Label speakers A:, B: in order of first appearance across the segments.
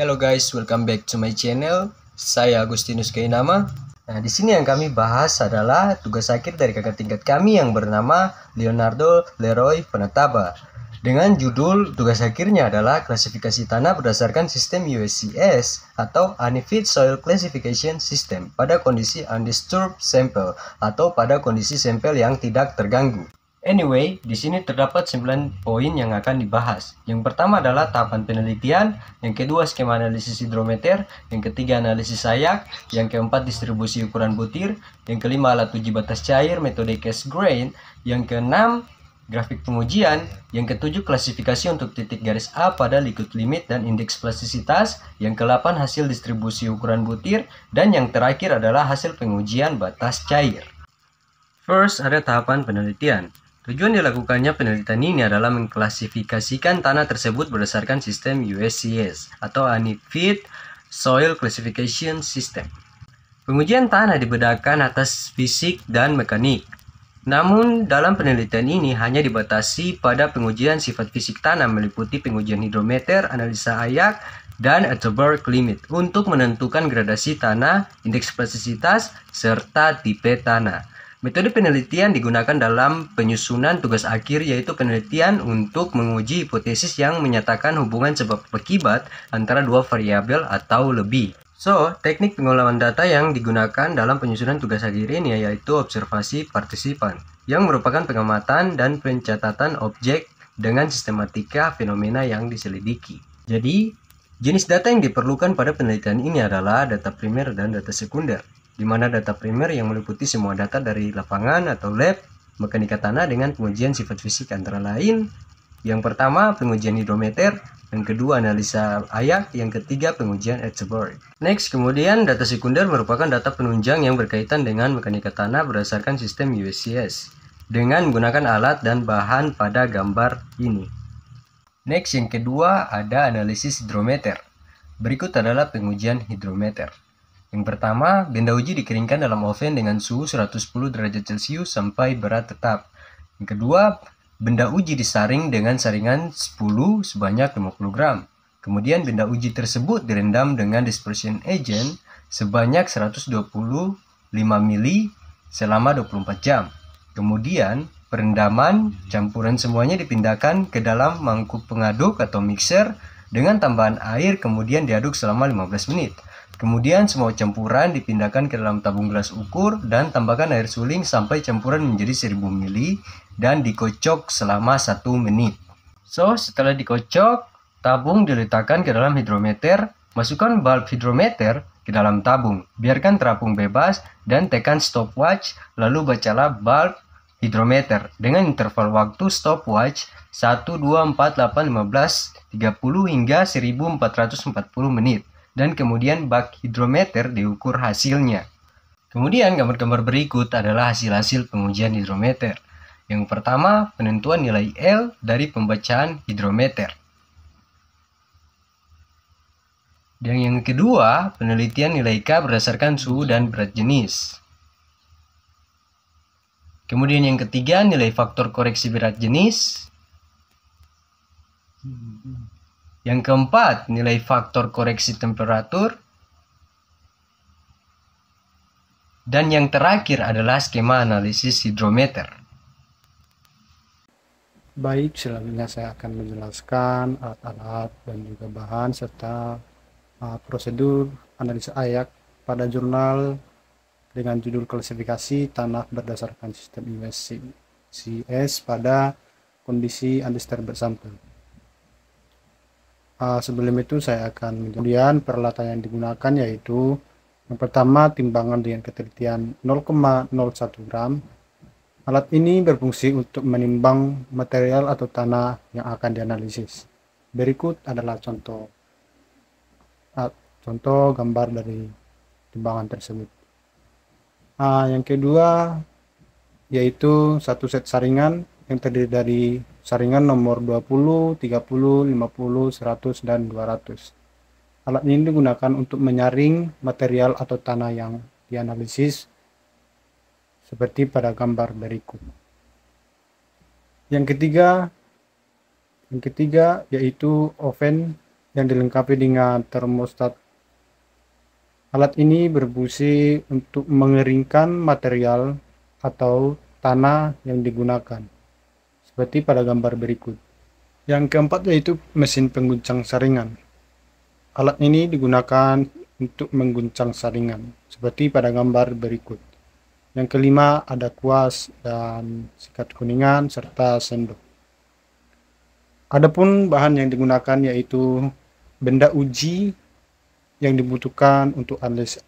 A: Hello guys, welcome back to my channel. Saya Agustinus Gainama. Nah, di sini yang kami bahas adalah tugas akhir dari kakak tingkat kami yang bernama Leonardo Leroy Penataba. Dengan judul tugas akhirnya adalah klasifikasi tanah berdasarkan sistem USCS atau Unfit Soil Classification System pada kondisi undisturbed sample atau pada kondisi sampel yang tidak terganggu. Anyway, di sini terdapat 9 poin yang akan dibahas. Yang pertama adalah tahapan penelitian, yang kedua skema analisis hidrometer, yang ketiga analisis ayak, yang keempat distribusi ukuran butir, yang kelima alat uji batas cair, metode cast grain, yang keenam grafik pengujian, yang ketujuh klasifikasi untuk titik garis A pada liquid limit dan indeks plastisitas, yang ke-8 hasil distribusi ukuran butir, dan yang terakhir adalah hasil pengujian batas cair. First, ada tahapan penelitian. Tujuan dilakukannya penelitian ini adalah mengklasifikasikan tanah tersebut berdasarkan sistem USCS atau Unfit Soil Classification System. Pengujian tanah dibedakan atas fisik dan mekanik. Namun, dalam penelitian ini hanya dibatasi pada pengujian sifat fisik tanah meliputi pengujian hidrometer, analisa ayak, dan Atterberg limit untuk menentukan gradasi tanah, indeks plastisitas, serta tipe tanah. Metode penelitian digunakan dalam penyusunan tugas akhir, yaitu penelitian untuk menguji hipotesis yang menyatakan hubungan sebab akibat antara dua variabel atau lebih. So, teknik pengolahan data yang digunakan dalam penyusunan tugas akhir ini yaitu observasi partisipan, yang merupakan pengamatan dan pencatatan objek dengan sistematika fenomena yang diselidiki. Jadi, jenis data yang diperlukan pada penelitian ini adalah data primer dan data sekunder, di mana data primer yang meliputi semua data dari lapangan atau lab, mekanika tanah dengan pengujian sifat fisik antara lain. Yang pertama, pengujian hidrometer, yang kedua analisa ayak, yang ketiga pengujian Atterberg. Next, kemudian data sekunder merupakan data penunjang yang berkaitan dengan mekanika tanah berdasarkan sistem USCS dengan menggunakan alat dan bahan pada gambar ini. Next, yang kedua ada analisis hidrometer. Berikut adalah pengujian hidrometer. Yang pertama, benda uji dikeringkan dalam oven dengan suhu 110 derajat Celcius sampai berat tetap. Yang kedua, benda uji disaring dengan saringan 10 sebanyak 50 gram. Kemudian benda uji tersebut direndam dengan dispersion agent sebanyak 125 mili selama 24 jam. Kemudian, perendaman campuran semuanya dipindahkan ke dalam mangkuk pengaduk atau mixer dengan tambahan air, kemudian diaduk selama 15 menit. Kemudian semua campuran dipindahkan ke dalam tabung gelas ukur dan tambahkan air suling sampai campuran menjadi 1000 ml dan dikocok selama 1 menit. So, setelah dikocok, tabung diletakkan ke dalam hidrometer, masukkan valve hidrometer ke dalam tabung, biarkan terapung bebas dan tekan stopwatch, lalu bacalah valve hidrometer dengan interval waktu stopwatch 1, 2, 4, 8, 15, 30 hingga 1440 menit. Dan kemudian bak hidrometer diukur hasilnya. Kemudian gambar-gambar berikut adalah hasil-hasil pengujian hidrometer. Yang pertama, penentuan nilai L dari pembacaan hidrometer. Dan yang kedua, penelitian nilai K berdasarkan suhu dan berat jenis. Kemudian yang ketiga, nilai faktor koreksi berat jenis. Yang keempat, nilai faktor koreksi temperatur. Dan yang terakhir adalah skema analisis hidrometer.
B: Baik, selanjutnya saya akan menjelaskan alat-alat dan juga bahan serta prosedur analisa ayak pada jurnal dengan judul klasifikasi tanah berdasarkan sistem USCS pada kondisi undisturbed sample. Sebelum itu saya akan kemudian peralatan yang digunakan yaitu yang pertama timbangan dengan ketelitian 0,01 gram. Alat ini berfungsi untuk menimbang material atau tanah yang akan dianalisis. Berikut adalah contoh gambar dari timbangan tersebut. Yang kedua yaitu satu set saringan yang terdiri dari saringan nomor 20, 30, 50, 100, dan 200. Alat ini digunakan untuk menyaring material atau tanah yang dianalisis seperti pada gambar berikut. Yang ketiga yaitu oven yang dilengkapi dengan termostat. Alat ini berfungsi untuk mengeringkan material atau tanah yang digunakan, seperti pada gambar berikut. Yang keempat yaitu mesin pengguncang saringan. Alat ini digunakan untuk mengguncang saringan, seperti pada gambar berikut. Yang kelima ada kuas dan sikat kuningan serta sendok. Adapun bahan yang digunakan yaitu benda uji yang dibutuhkan untuk analis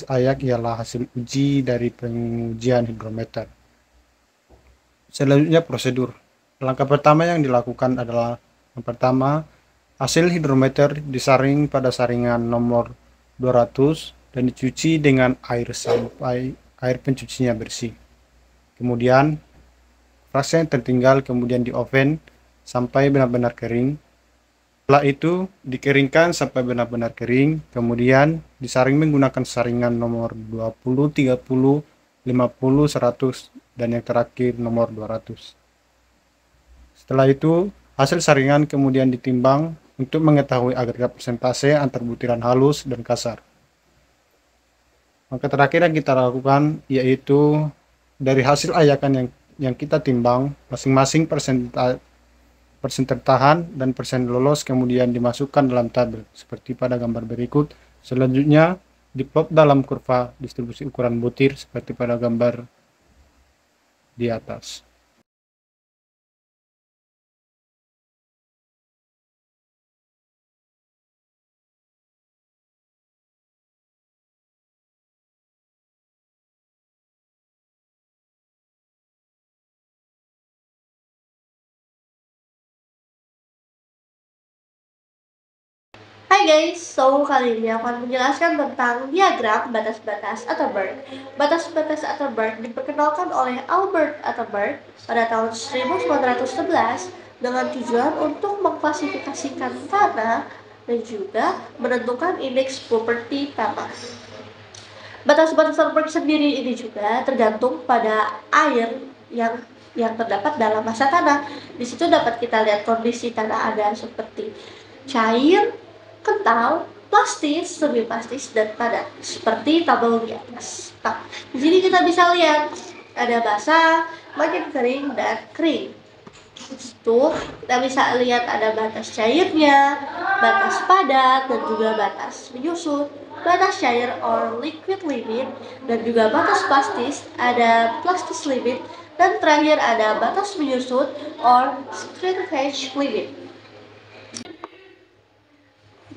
B: ayak ialah hasil uji dari pengujian hidrometer. Selanjutnya prosedur. Langkah pertama yang dilakukan adalah yang pertama, hasil hidrometer disaring pada saringan nomor 200 dan dicuci dengan air sampai air pencucinya bersih. Kemudian frasa yang tertinggal kemudian di oven sampai benar-benar kering. Setelah itu dikeringkan sampai benar-benar kering, kemudian disaring menggunakan saringan nomor 20, 30, 50, 100, dan yang terakhir nomor 200. Setelah itu, hasil saringan kemudian ditimbang untuk mengetahui agregat persentase antar butiran halus dan kasar. Maka terakhir yang kita lakukan yaitu dari hasil ayakan yang kita timbang, masing-masing persen tertahan dan persen lolos kemudian dimasukkan dalam tabel seperti pada gambar berikut. Selanjutnya diplot dalam kurva distribusi ukuran butir seperti pada gambar di atas.
C: Hai guys, kali ini aku akan menjelaskan tentang diagram batas-batas Atterberg. Batas-batas Atterberg diperkenalkan oleh Albert Atterberg pada tahun 1911 dengan tujuan untuk mengklasifikasikan tanah dan juga menentukan indeks properti tanah. Batas-batas Atterberg sendiri ini juga tergantung pada air yang terdapat dalam massa tanah. Di situ dapat kita lihat kondisi tanah ada seperti cair, kental, plastis, semi plastis, dan padat seperti tabel di atas. Nah, di sini kita bisa lihat ada basah, makin kering, dan kering. Itu kita bisa lihat ada batas cairnya, batas padat, dan juga batas menyusut. Batas cair or liquid limit, dan juga batas plastis, ada plastis limit, dan terakhir ada batas menyusut or shrinkage limit.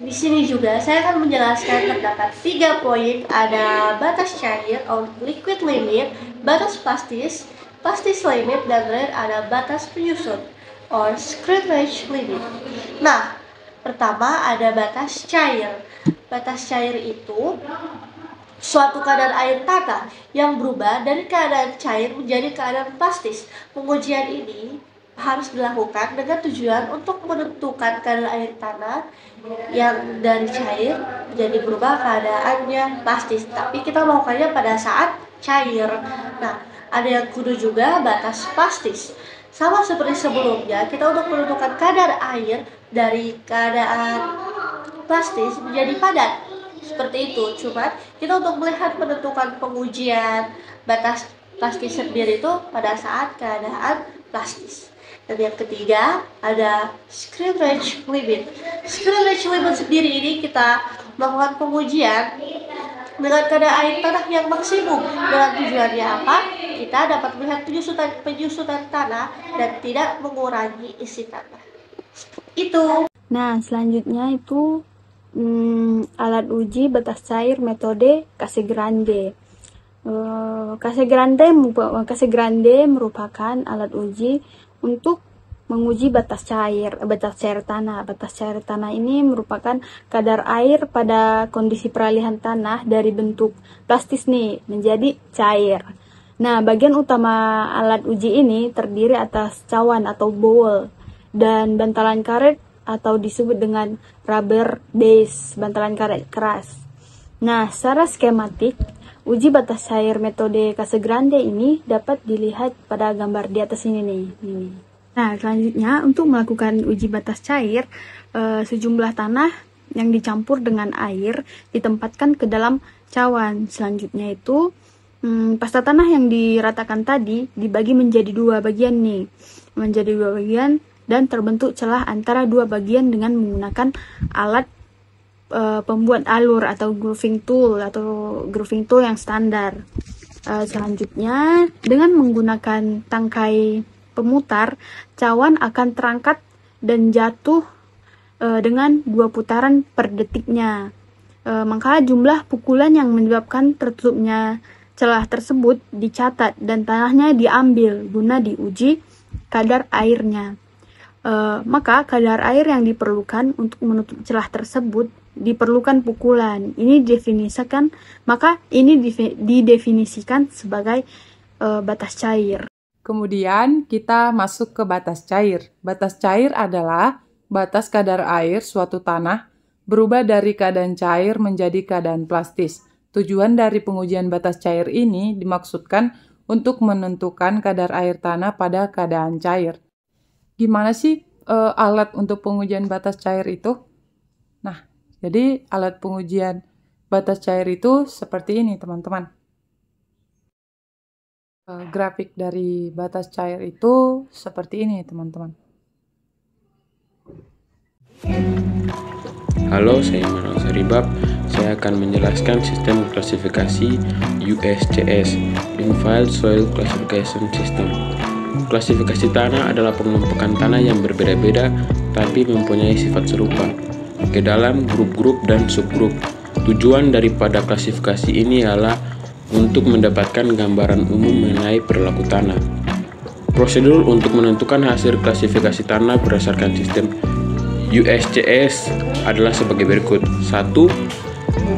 C: Di sini juga saya akan menjelaskan terdapat 3 poin, ada batas cair or liquid limit, batas plastis, plastis limit, dan terakhir ada batas penyusut or shrinkage limit. Nah, pertama ada batas cair. Batas cair itu suatu keadaan air tanah yang berubah dari keadaan cair menjadi keadaan plastis. Pengujian ini harus dilakukan dengan tujuan untuk menentukan kadar air tanah yang dari cair jadi berubah keadaannya plastis, tapi kita melakukannya pada saat cair. Nah, ada yang kudu juga batas plastis. Sama seperti sebelumnya, kita untuk menentukan kadar air dari keadaan plastis menjadi padat seperti itu. Cuma kita untuk melihat menentukan pengujian batas plastis sendiri itu pada saat keadaan plastis. Dan yang ketiga ada shrinkage limit. Shrinkage limit sendiri ini kita melakukan pengujian dengan kadar air tanah yang maksimum. Dengan tujuannya apa? Kita dapat melihat penyusutan tanah dan tidak mengurangi isi tanah. Itu.
D: Nah, selanjutnya itu alat uji batas cair metode Casagrande. Casagrande merupakan alat uji untuk menguji batas cair tanah. Batas cair tanah ini merupakan kadar air pada kondisi peralihan tanah dari bentuk plastis nih menjadi cair. Nah, bagian utama alat uji ini terdiri atas cawan atau bowl dan bantalan karet atau disebut dengan rubber base, bantalan karet keras. Nah, secara skematik, uji batas cair metode Casagrande ini dapat dilihat pada gambar di atas ini nih. Nah, selanjutnya untuk melakukan uji batas cair, sejumlah tanah yang dicampur dengan air ditempatkan ke dalam cawan. Selanjutnya itu pasta tanah yang diratakan tadi dibagi menjadi 2 bagian nih, menjadi 2 bagian dan terbentuk celah antara 2 bagian dengan menggunakan alat pembuat alur atau grooving tool yang standar. Selanjutnya dengan menggunakan tangkai pemutar, cawan akan terangkat dan jatuh dengan 2 putaran per detiknya. Maka jumlah pukulan yang menyebabkan tertutupnya celah tersebut dicatat dan tanahnya diambil guna diuji kadar airnya. Maka kadar air yang diperlukan untuk menutup celah tersebut diperlukan pukulan. Ini didefinisikan sebagai batas cair.
E: Kemudian kita masuk ke batas cair. Batas cair adalah batas kadar air suatu tanah berubah dari keadaan cair menjadi keadaan plastis. Tujuan dari pengujian batas cair ini dimaksudkan untuk menentukan kadar air tanah pada keadaan cair. Gimana sih alat untuk pengujian batas cair itu? Nah, jadi alat pengujian batas cair itu seperti ini, teman-teman. Grafik dari batas cair itu seperti ini, teman-teman.
F: Halo, saya Manuel Saribab. Saya akan menjelaskan sistem klasifikasi USCS, Unified Soil Classification System. Klasifikasi tanah adalah pengelompokan tanah yang berbeda-beda tapi mempunyai sifat serupa ke dalam grup-grup dan subgrup. Tujuan daripada klasifikasi ini adalah untuk mendapatkan gambaran umum mengenai perilaku tanah. Prosedur untuk menentukan hasil klasifikasi tanah berdasarkan sistem USCS adalah sebagai berikut. 1.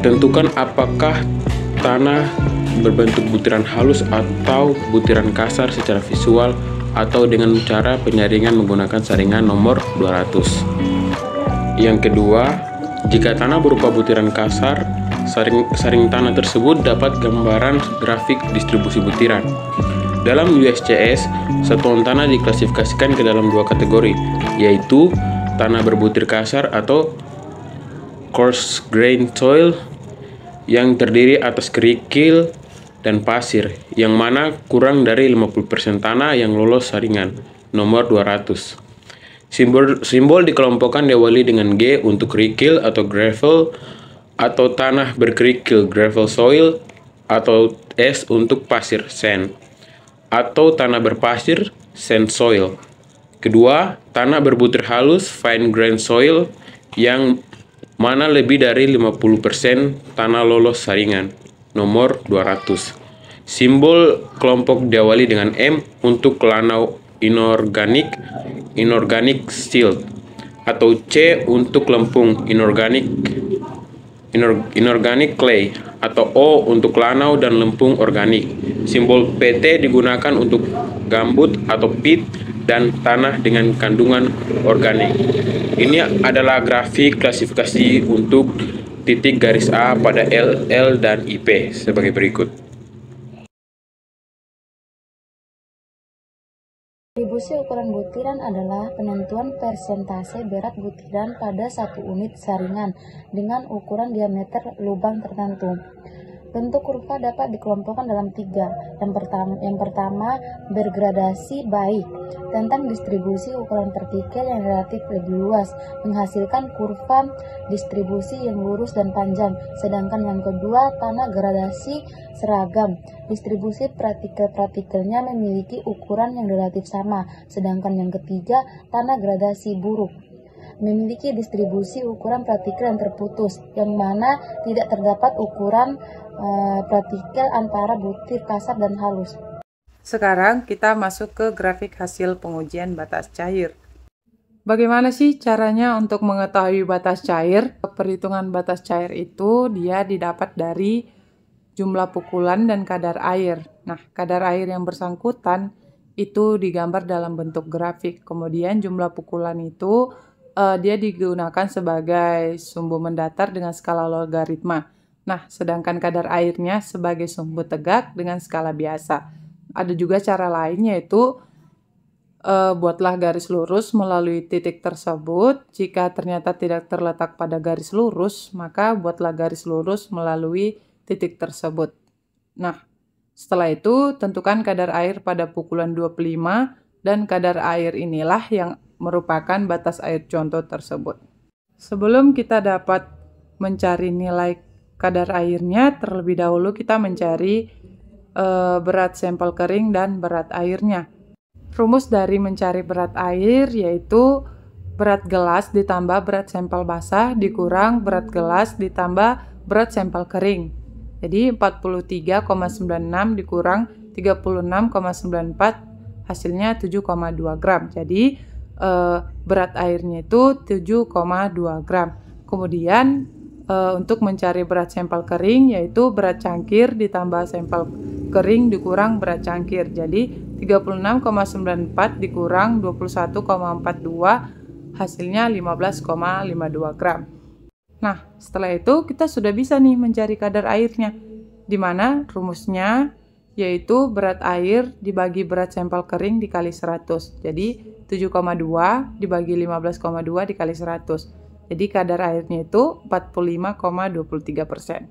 F: Tentukan apakah tanah berbentuk butiran halus atau butiran kasar secara visual atau dengan cara penyaringan menggunakan saringan nomor 200. Yang kedua, jika tanah berupa butiran kasar, saring tanah tersebut dapat gambaran grafik distribusi butiran. Dalam USCS, satuan tanah diklasifikasikan ke dalam 2 kategori, yaitu tanah berbutir kasar atau coarse grain soil yang terdiri atas kerikil dan pasir, yang mana kurang dari 50% tanah yang lolos saringan, nomor 200. Simbol dikelompokkan diawali dengan G untuk kerikil atau gravel atau tanah berkerikil gravel soil, atau S untuk pasir sand, atau tanah berpasir sand soil. Kedua, tanah berbutir halus fine grain soil yang mana lebih dari 50% tanah lolos saringan, nomor 200. Simbol kelompok diawali dengan M untuk lanau inorganic silt, atau C untuk lempung inorganic clay, atau O untuk lanau dan lempung organik. Simbol PT digunakan untuk gambut atau peat dan tanah dengan kandungan organik. Ini adalah grafik klasifikasi untuk titik garis A pada L, L, dan IP sebagai berikut.
G: Distribusi ukuran butiran adalah penentuan persentase berat butiran pada 1 unit saringan dengan ukuran diameter lubang tertentu. Bentuk kurva dapat dikelompokkan dalam 3. Yang pertama bergradasi baik, tentang distribusi ukuran partikel yang relatif lebih luas, menghasilkan kurva distribusi yang lurus dan panjang. Sedangkan yang kedua, tanah gradasi seragam, distribusi partikel-partikelnya memiliki ukuran yang relatif sama. Sedangkan yang ketiga, tanah gradasi buruk, memiliki distribusi ukuran partikel yang terputus, yang mana tidak terdapat ukuran partikel antara butir kasar dan halus.
E: Sekarang kita masuk ke grafik hasil pengujian batas cair. Bagaimana sih caranya untuk mengetahui batas cair? Perhitungan batas cair itu dia didapat dari jumlah pukulan dan kadar air. Nah, kadar air yang bersangkutan itu digambar dalam bentuk grafik. Kemudian jumlah pukulan itu dia digunakan sebagai sumbu mendatar dengan skala logaritma. Nah, sedangkan kadar airnya sebagai sumbu tegak dengan skala biasa. Ada juga cara lain, yaitu buatlah garis lurus melalui titik tersebut. Jika ternyata tidak terletak pada garis lurus, maka buatlah garis lurus melalui titik tersebut. Nah, setelah itu tentukan kadar air pada pukulan 25 dan kadar air inilah yang merupakan batas air contoh tersebut. Sebelum kita dapat mencari nilai kadar airnya, terlebih dahulu kita mencari berat sampel kering dan berat airnya. Rumus dari mencari berat air yaitu berat gelas ditambah berat sampel basah dikurang berat gelas ditambah berat sampel kering. Jadi 43,96 dikurang 36,94 hasilnya 7,2 gram. Jadi berat airnya itu 7,2 gram. Kemudian untuk mencari berat sampel kering yaitu berat cangkir ditambah sampel kering dikurang berat cangkir. Jadi 36,94 dikurang 21,42 hasilnya 15,52 gram. Nah, setelah itu kita sudah bisa nih mencari kadar airnya, di mana rumusnya yaitu berat air dibagi berat sampel kering dikali 100. Jadi 7,2 dibagi 15,2 dikali 100. Jadi kadar airnya itu 45,23%.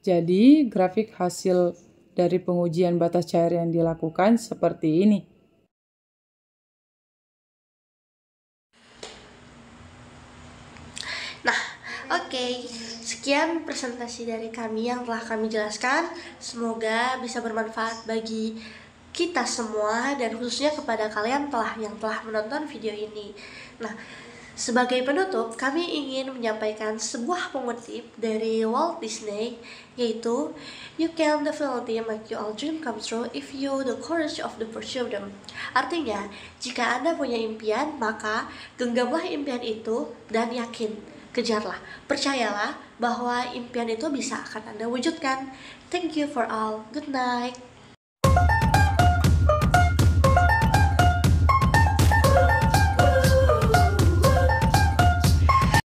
E: Jadi grafik hasil dari pengujian batas cair yang dilakukan seperti ini.
C: Nah, oke. Sekian presentasi dari kami yang telah kami jelaskan. Semoga bisa bermanfaat bagi kita semua dan khususnya kepada kalian yang telah menonton video ini. Nah, sebagai penutup, kami ingin menyampaikan sebuah pengutip dari Walt Disney, yaitu "You can definitely make your dream come true if you the courage of the pursue them." Artinya, jika Anda punya impian, maka genggamlah impian itu dan yakin, kejarlah, percayalah bahwa impian itu bisa akan Anda wujudkan. Thank you for all. Good night.